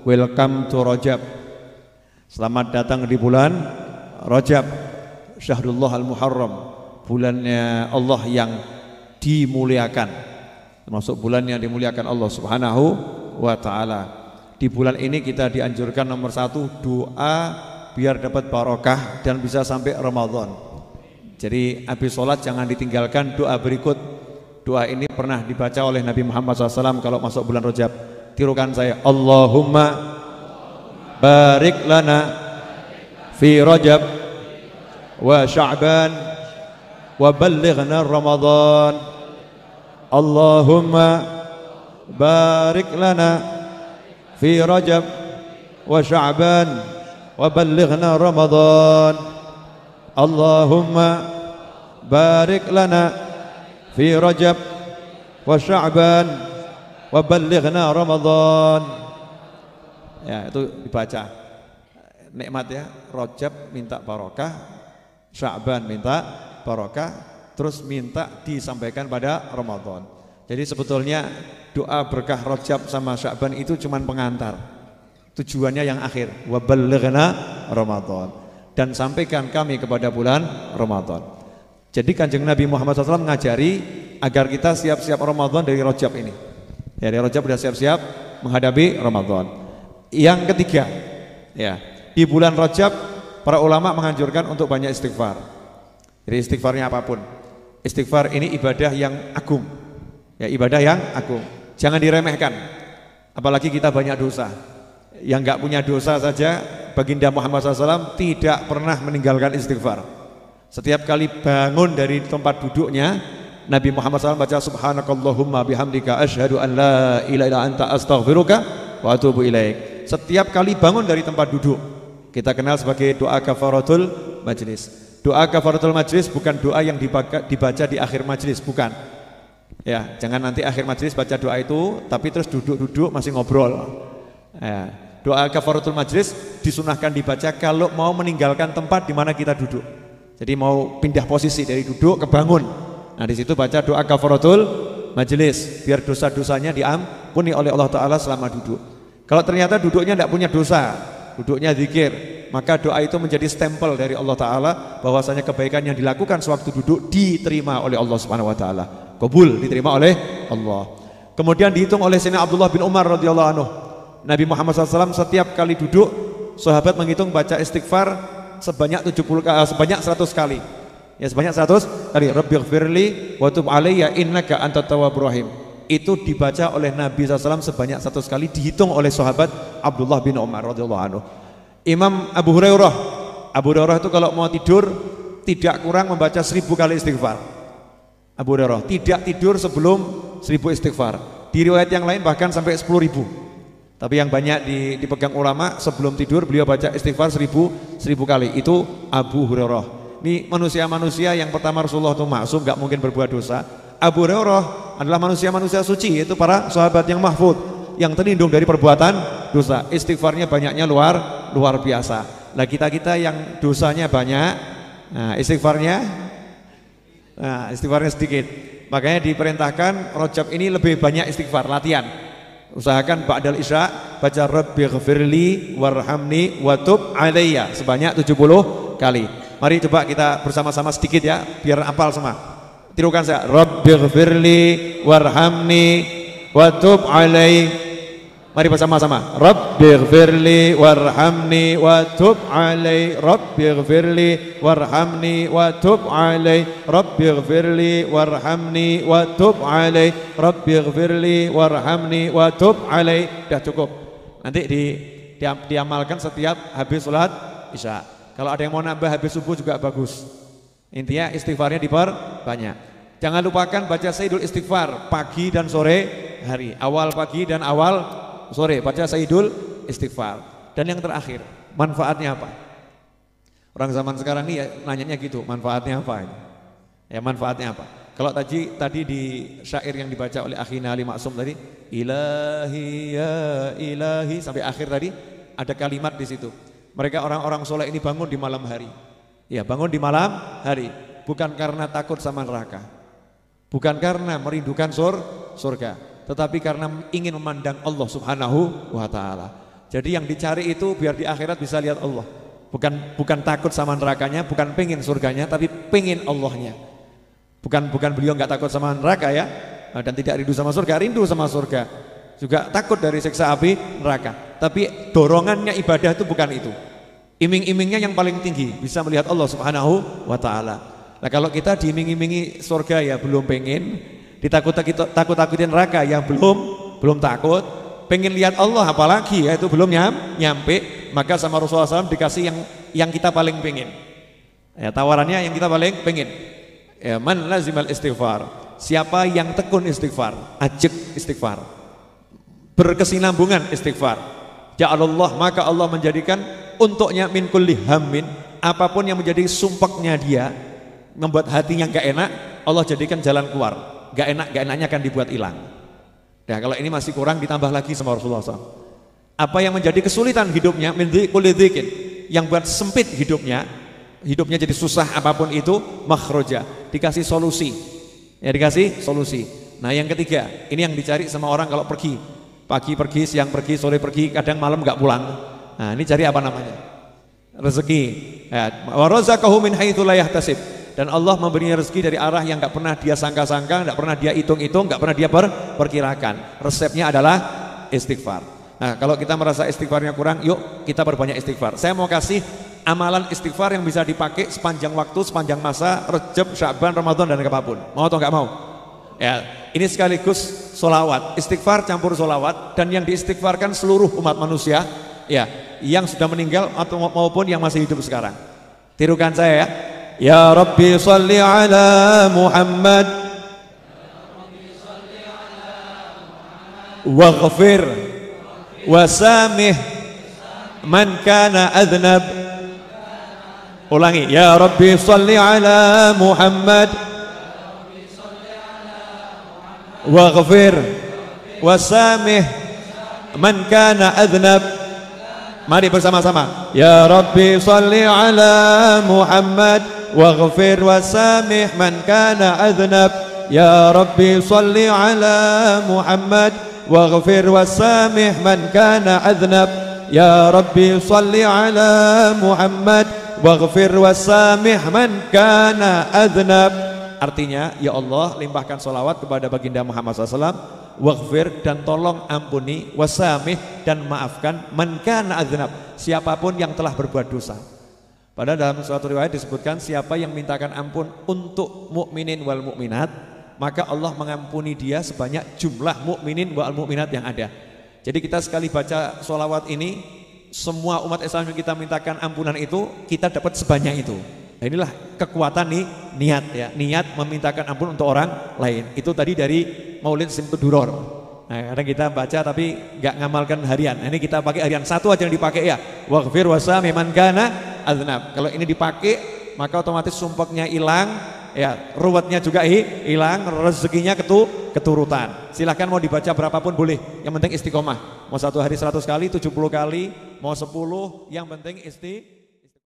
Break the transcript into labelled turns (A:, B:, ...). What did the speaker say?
A: welcome to Rajab. Selamat datang di bulan Rajab, Syahrullah al-Muharram, bulannya Allah yang dimuliakan, termasuk bulan yang dimuliakan Allah Subhanahu wa ta'ala. Di bulan ini kita dianjurkan nomor satu, doa biar dapat barokah dan bisa sampai Ramadan. Jadi habis sholat jangan ditinggalkan doa berikut. Doa ini pernah dibaca oleh Nabi Muhammad SAW kalau masuk bulan Rajab. Tirukan saya, Allahumma barik lana fi Rajab wa Sya'ban wa ballighna Ramadan. Allahumma barik lana fi Rajab wa Sya'ban wa ballighna Ramadan. Allahumma barik lana fi Rajab wa Sya'ban wa ballighna Ramadan. Ya, itu dibaca. Nikmat ya, Rajab minta barokah, Sya'ban minta barokah, terus minta disampaikan pada Ramadan. Jadi sebetulnya doa berkah Rajab sama Sya'ban itu cuman pengantar. Tujuannya yang akhir, wa ballighna Ramadan, dan sampaikan kami kepada bulan Ramadan. Jadi Kanjeng Nabi Muhammad SAW mengajari agar kita siap-siap Ramadan dari Rajab ini. Ya, dari Rajab sudah siap-siap menghadapi Ramadan. Yang ketiga, ya, di bulan Rajab para ulama menganjurkan untuk banyak istighfar. Jadi istighfarnya apapun. Istighfar ini ibadah yang agung. Ya, ibadah yang agung. Jangan diremehkan. Apalagi kita banyak dosa. Yang enggak punya dosa saja, Baginda Muhammad SAW tidak pernah meninggalkan istighfar. Setiap kali bangun dari tempat duduknya, Nabi Muhammad SAW baca subhanakallahumma bihamdika asyhadu an la ilaha illa anta astaghfiruka wa atubu ilaik. Setiap kali bangun dari tempat duduk, kita kenal sebagai doa kafaratul majlis. Doa kafaratul majlis bukan doa yang dibaca di akhir majlis, bukan. Ya, jangan nanti akhir majlis baca doa itu tapi terus duduk-duduk masih ngobrol. Ya, doa kafaratul majlis disunahkan dibaca kalau mau meninggalkan tempat di mana kita duduk. Jadi mau pindah posisi dari duduk ke bangun. Nah, di situ baca doa kafaratul majlis biar dosa-dosanya diampuni oleh Allah Ta'ala selama duduk. Kalau ternyata duduknya tidak punya dosa, duduknya zikir, maka doa itu menjadi stempel dari Allah Ta'ala bahwasanya kebaikan yang dilakukan sewaktu duduk diterima oleh Allah Subhanahu Wa Ta'ala, qabul, diterima oleh Allah. Kemudian dihitung oleh Sayyidina Abdullah bin Umar radhiyallahu anhu, Nabi Muhammad SAW setiap kali duduk, sahabat menghitung baca istighfar sebanyak 100 kali. Ya, sebanyak 100 kali. Rabbighfirli wa tub alayya innaka antat tawwabur rahim. Itu dibaca oleh Nabi SAW sebanyak 100 kali, dihitung oleh sahabat Abdullah bin Umar radhiyallahu anhu. Imam Abu Hurairah itu kalau mau tidur tidak kurang membaca 1000 kali istighfar. Abu Hurairah tidak tidur sebelum 1000 istighfar. Di riwayat yang lain bahkan sampai 10.000. Tapi yang banyak dipegang ulama, sebelum tidur beliau baca istighfar 1000 kali. Itu Abu Hurairah. Ini manusia-manusia yang pertama Rasulullah itu maksum, gak mungkin berbuat dosa. Abu Hurairah adalah manusia-manusia suci, yaitu para sahabat yang mahfud, yang terlindung dari perbuatan dosa. Istighfarnya banyaknya luar biasa. Nah, kita yang dosanya banyak, nah istighfarnya sedikit. Makanya diperintahkan Rajab ini lebih banyak istighfar, latihan. Usahakan ba'dal isya baca rabbighfirli warhamni watub alayya sebanyak 70 kali. Mari coba kita bersama-sama sedikit ya, biar hafal semua. Tirukan saya, rabbighfirli warhamni watub alayya. Mari bersama-sama. Rabbighfirli warhamni watub alayya. Rabbighfirli warhamni watub alayya. Rabbighfirli warhamni watub alayya. Rabbighfirli warhamni watub alayya. Sudah cukup. Nanti diamalkan setiap habis sholat isya. Kalau ada yang mau nambah habis subuh juga bagus. Intinya istighfarnya diperbanyak. Jangan lupakan baca Sayyidul Istighfar pagi dan sore hari. Awal pagi dan awal sore baca Sayyidul Istighfar. Dan yang terakhir, manfaatnya apa? Orang zaman sekarang ini ya nanyanya gitu, manfaatnya apa ini? Ya, manfaatnya apa? Kalau tadi di syair yang dibaca oleh Akhina Ali Maksum tadi, ilahi ya ilahi sampai akhir tadi ada kalimat di situ. Mereka orang-orang soleh ini bangun di malam hari. Ya, bangun di malam hari bukan karena takut sama neraka. Bukan karena merindukan surga, tetapi karena ingin memandang Allah Subhanahu wa ta'ala. Jadi yang dicari itu biar di akhirat bisa lihat Allah. Bukan takut sama nerakanya, bukan pengen surganya, tapi pengen Allahnya. Bukan beliau nggak takut sama neraka ya, dan tidak rindu sama surga, rindu sama surga. Juga takut dari siksa api neraka. Tapi dorongannya ibadah itu bukan itu. Iming-imingnya yang paling tinggi, bisa melihat Allah Subhanahu wa taala. Nah, kalau kita diiming-imingi surga ya belum pengen, ditakut-takutin neraka ya belum takut, pengen lihat Allah apalagi ya itu belum nyampe, maka sama Rasulullah SAW dikasih yang kita paling pengen. Ya, tawarannya yang kita paling pengen. Ya, man lazimal istighfar. Siapa yang tekun istighfar, ajak istighfar. Berkesinambungan istighfar. Ja'alallah, maka Allah menjadikan untuknya min kulli hammin, apapun yang menjadi sumpeknya dia, membuat hatinya gak enak, Allah jadikan jalan keluar. Gak enaknya akan dibuat hilang. Nah, kalau ini masih kurang ditambah lagi sama Rasulullah SAW. Apa yang menjadi kesulitan hidupnya, min kulli dzikin, yang buat sempit hidupnya jadi susah apapun itu, makhroja, dikasih solusi. Ya, dikasih solusi. Nah, yang ketiga, ini yang dicari sama orang kalau pergi. Pagi pergi, siang pergi, sore pergi, kadang malam nggak pulang. Nah, ini cari apa namanya? Rezeki. Ya, wa razaqahu min haitsu la yahtasib. Dan Allah memberinya rezeki dari arah yang nggak pernah dia sangka-sangka, nggak pernah dia hitung-hitung, nggak pernah dia perkirakan. Resepnya adalah istighfar. Nah, kalau kita merasa istighfarnya kurang, yuk kita perbanyak istighfar. Saya mau kasih amalan istighfar yang bisa dipakai sepanjang waktu, sepanjang masa Rajab, Sya'ban, Ramadan dan apapun. Mau atau nggak mau? Ya, ini sekaligus solawat, istighfar campur solawat, dan yang diistighfarkan seluruh umat manusia, ya, yang sudah meninggal atau maupun yang masih hidup sekarang. Tirukan saya ya. Ya Rabbi salli ala Muhammad waghfir wasamih man kana adnab. Ulangi, ya Rabbi salli ala Muhammad waghfir wasamih man kana adnab. Mari bersama-sama. Ya Rabbi salli ala Muhammad waghfir wasamih man kana adnab. Ya Rabbi salli ala Muhammad waghfir wasamih man kana adnab. Ya Rabbi salli ala Muhammad waghfir wasamih man kana adnab. Artinya, ya Allah, limpahkan sholawat kepada baginda Muhammad SAW, waghfir, dan tolong ampuni, wasamih, dan maafkan, man kana adznab, siapapun yang telah berbuat dosa. Padahal dalam suatu riwayat disebutkan, siapa yang mintakan ampun untuk mukminin wal mukminat, maka Allah mengampuni dia sebanyak jumlah mukminin wal mukminat yang ada. Jadi kita sekali baca sholawat ini, semua umat Islam yang kita mintakan ampunan itu, kita dapat sebanyak itu. Nah, inilah kekuatan nih niat ya, niat memintakan ampun untuk orang lain. Itu tadi dari Maulid Simtuduror. Nah, kadang kita baca tapi nggak ngamalkan harian. Nah, ini kita pakai harian, satu aja yang dipakai ya. Waghfir wasamih man kana adznab. Kalau ini dipakai maka otomatis sumpeknya hilang, ya, ruwetnya juga hilang, rezekinya keturutan. Silahkan mau dibaca berapapun boleh. Yang penting istiqomah. Mau 1 hari 100 kali, 70 kali, mau 10, yang penting istiqomah.